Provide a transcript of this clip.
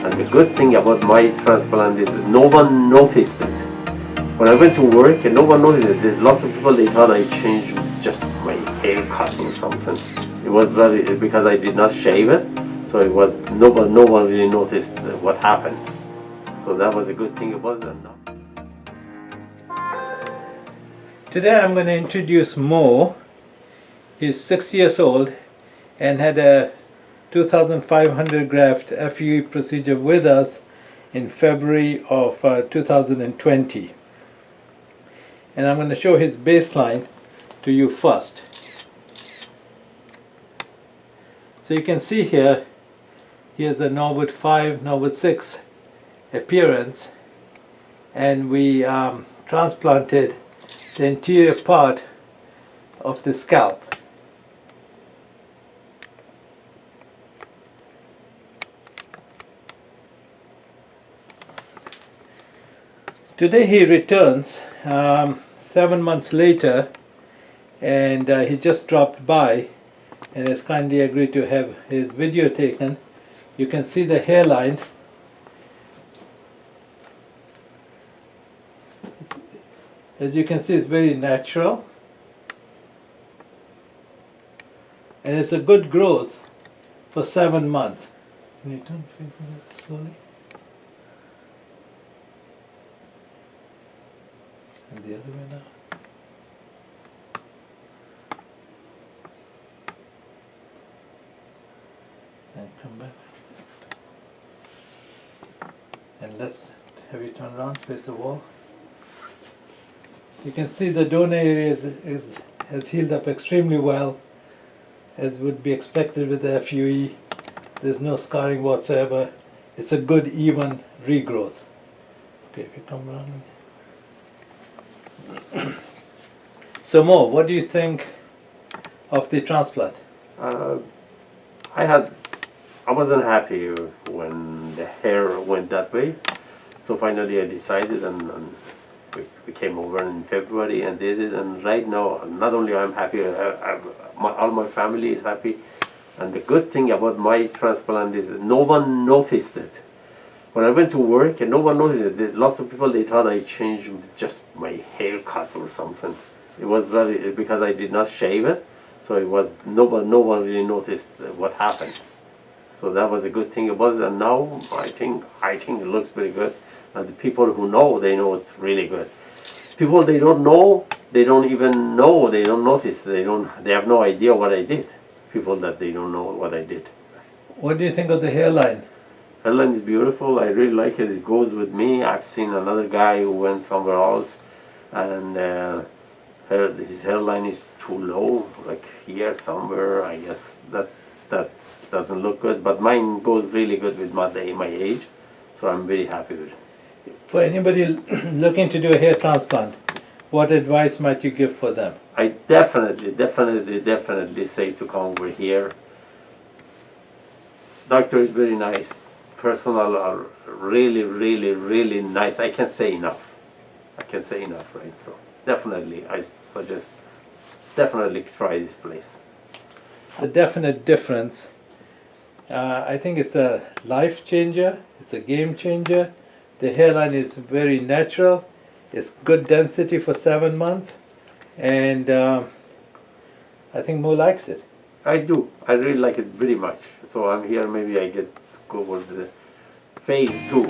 And the good thing about my transplant is that no one noticed it. When I went to work and no one noticed it, lots of people, they thought I changed just my haircut or something. It was really because I did not shave it, so it was no one really noticed what happened. So that was a good thing about it. Today I'm going to introduce Mo. He's 60 years old and had a 2,500 graft FUE procedure with us in February of 2020. And I'm going to show his baseline to you first. So you can see here, here's a Norwood 5, Norwood 6 appearance, and we transplanted the interior part of the scalp. Today he returns 7 months later, and he just dropped by and has kindly agreed to have his video taken. You can see the hairline. As you can see, it's very natural, and it's a good growth for 7 months. Can you turn facing it slowly? And the other way now. And come back. And let's have you turn around, face the wall. You can see the donor area has healed up extremely well, as would be expected with the FUE. There's no scarring whatsoever. It's a good, even regrowth. Okay, if you come around. So Mo, what do you think of the transplant? I wasn't happy when the hair went that way, so finally I decided, and we came over in February and did it. And right now, not only I'm happy, all my family is happy. And the good thing about my transplant is that no one noticed it. When I went to work and no one noticed it, lots of people, they thought I changed just my haircut or something. It was really because I did not shave it, so it was no one really noticed what happened. So that was a good thing about it. And now I think it looks very good. And the people who know, they know it's really good. People they don't know, they don't even know, they don't notice, they have no idea what I did. People that they don't know what I did. What do you think of the hairline? Hairline is beautiful. I really like it. It goes with me. I've seen another guy who went somewhere else, and his hairline is too low, like here somewhere. I guess that doesn't look good, but mine goes really good with my age, so I'm very happy with it. For anybody looking to do a hair transplant, what advice might you give for them? I definitely say to come over here. Doctor is very nice. Personnel are really nice. I can't say enough. Right? So definitely, I suggest definitely try this place. The definite difference, I think it's a life changer. It's a game changer. The hairline is very natural. It's good density for 7 months, and I think Mo likes it. I do. I really like it very much. So I'm here. Maybe I get to go over the phase 2.